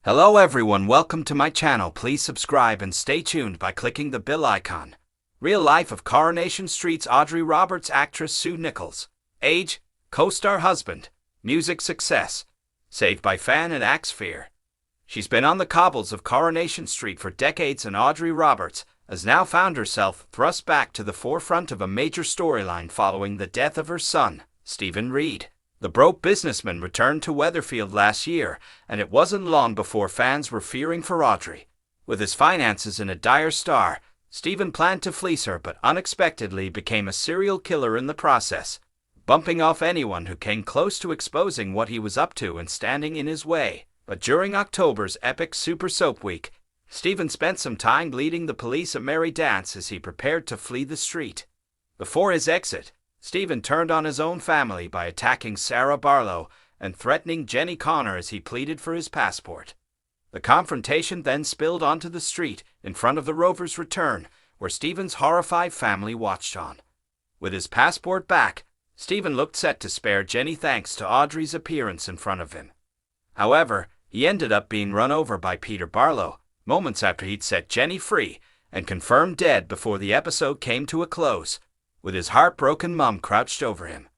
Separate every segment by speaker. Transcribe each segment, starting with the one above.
Speaker 1: Hello everyone, welcome to my channel. Please subscribe and stay tuned by clicking the bell icon. Real life of Coronation Street's Audrey Roberts, actress Sue Nicholls. Age, co-star husband. Music success. Saved by fan and axe fear. She's been on the cobbles of Coronation Street for decades, and Audrey Roberts has now found herself thrust back to the forefront of a major storyline following the death of her son, Stephen Reed. The broke businessman returned to Weatherfield last year, and it wasn't long before fans were fearing for Audrey. With his finances in a dire star, Stephen planned to fleece her but unexpectedly became a serial killer in the process, bumping off anyone who came close to exposing what he was up to and standing in his way. But during October's epic Super Soap Week, Stephen spent some time leading the police a merry dance as he prepared to flee the street. Before his exit, Stephen turned on his own family by attacking Sarah Barlow and threatening Jenny Connor as he pleaded for his passport. The confrontation then spilled onto the street in front of the Rover's return, where Stephen's horrified family watched on. With his passport back, Stephen looked set to spare Jenny thanks to Audrey's appearance in front of him. However, he ended up being run over by Peter Barlow moments after he'd set Jenny free and confirmed dead before the episode came to a close, with his heartbroken mum crouched over him.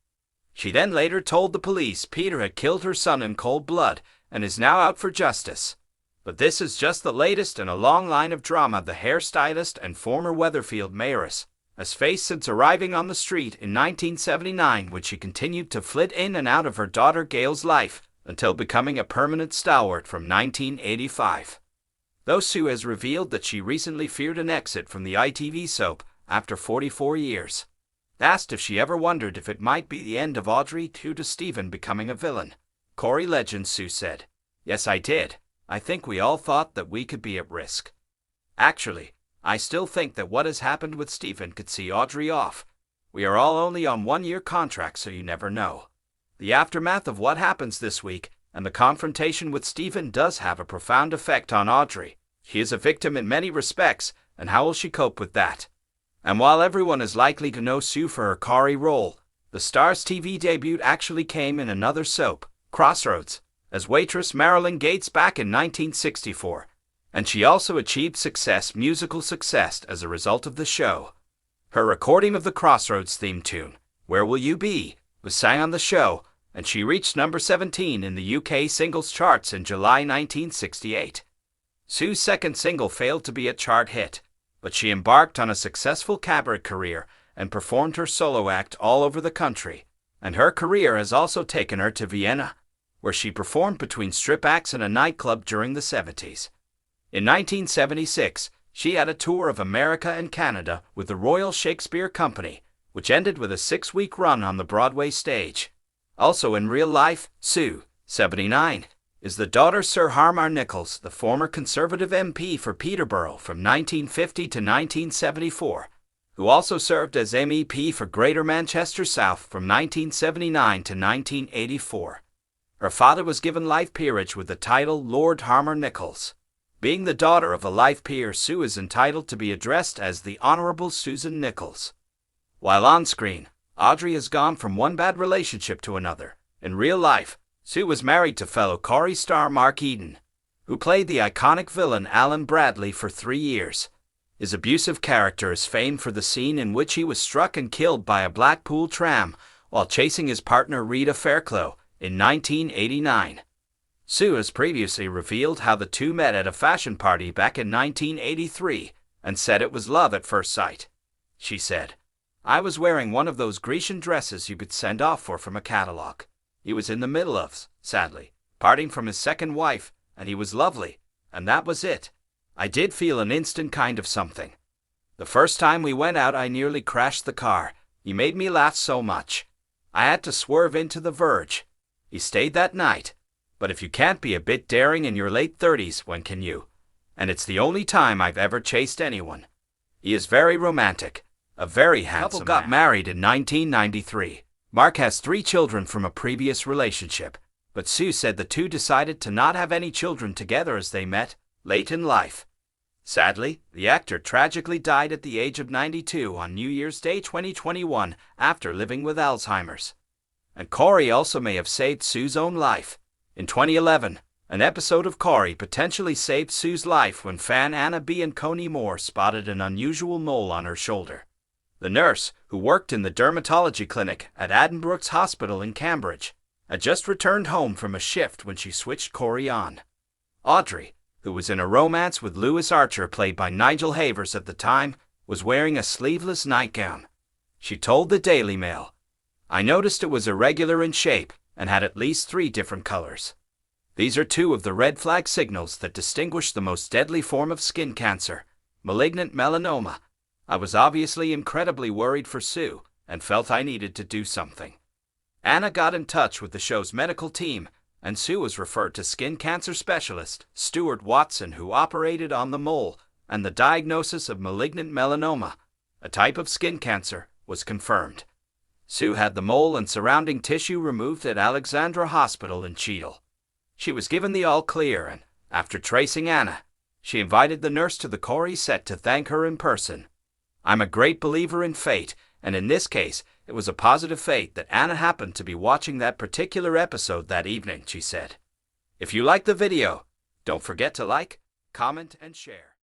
Speaker 1: She then later told the police Peter had killed her son in cold blood and is now out for justice. But this is just the latest in a long line of drama the hairstylist and former Weatherfield mayoress has faced since arriving on the street in 1979, when she continued to flit in and out of her daughter Gail's life until becoming a permanent stalwart from 1985. Though Sue has revealed that she recently feared an exit from the ITV soap after 44 years. Asked if she ever wondered if it might be the end of Audrey due to Stephen becoming a villain, Corey legend Sue said, "Yes, I did. I think we all thought that we could be at risk. Actually, I still think that what has happened with Stephen could see Audrey off. We are all only on one-year contracts, so you never know." The aftermath of what happens this week and the confrontation with Stephen does have a profound effect on Audrey. She is a victim in many respects, and how will she cope with that? And while everyone is likely to know Sue for her Corrie role, the star's TV debut actually came in another soap, Crossroads, as waitress Marilyn Gates back in 1964, and she also achieved musical success as a result of the show. Her recording of the Crossroads theme tune, Where Will You Be?, was sang on the show, and she reached number 17 in the UK singles charts in July 1968. Sue's second single failed to be a chart hit, but she embarked on a successful cabaret career and performed her solo act all over the country, and her career has also taken her to Vienna, where she performed between strip acts in a nightclub during the 70s. In 1976, she had a tour of America and Canada with the Royal Shakespeare Company, which ended with a 6-week run on the Broadway stage. Also in real life, Sue, 79, is the daughter Sir Harmar Nicholls, the former Conservative MP for Peterborough from 1950 to 1974, who also served as MEP for Greater Manchester South from 1979 to 1984. Her father was given life peerage with the title Lord Harmar Nicholls. Being the daughter of a life peer, Sue is entitled to be addressed as the Honourable Susan Nicholls. While on screen, Audrey has gone from one bad relationship to another. In real life, Sue was married to fellow Corrie star Mark Eden, who played the iconic villain Alan Bradley for 3 years. His abusive character is famed for the scene in which he was struck and killed by a Blackpool tram while chasing his partner Rita Fairclough in 1989. Sue has previously revealed how the two met at a fashion party back in 1983 and said it was love at first sight. She said, "I was wearing one of those Grecian dresses you could send off for from a catalogue. He was in the middle of, sadly, parting from his second wife, and he was lovely, and that was it. I did feel an instant kind of something. The first time we went out I nearly crashed the car. He made me laugh so much. I had to swerve into the verge. He stayed that night. But if you can't be a bit daring in your late 30s, when can you? And it's the only time I've ever chased anyone. He is very romantic, a very handsome man." The couple got married in 1993. Mark has 3 children from a previous relationship, but Sue said the two decided to not have any children together as they met late in life. Sadly, the actor tragically died at the age of 92 on New Year's Day 2021 after living with Alzheimer's. And Corey also may have saved Sue's own life. In 2011, An episode of Corey potentially saved Sue's life when fan Anna B. and Coney Moore spotted an unusual mole on her shoulder. The nurse, who worked in the dermatology clinic at Addenbrooke's Hospital in Cambridge, had just returned home from a shift when she switched Corey on. Audrey, who was in a romance with Lewis Archer played by Nigel Havers at the time, was wearing a sleeveless nightgown. She told the Daily Mail, "I noticed it was irregular in shape and had at least 3 different colors. These are 2 of the red flag signals that distinguish the most deadly form of skin cancer, malignant melanoma. I was obviously incredibly worried for Sue and felt I needed to do something." Anna got in touch with the show's medical team, and Sue was referred to skin cancer specialist Stuart Watson, who operated on the mole, and the diagnosis of malignant melanoma, a type of skin cancer, was confirmed. Sue had the mole and surrounding tissue removed at Alexandra Hospital in Cheadle. She was given the all-clear, and, after tracing Anna, she invited the nurse to the Corey set to thank her in person. "I'm a great believer in fate, and in this case, it was a positive fate that Anna happened to be watching that particular episode that evening," she said. If you liked the video, don't forget to like, comment, and share.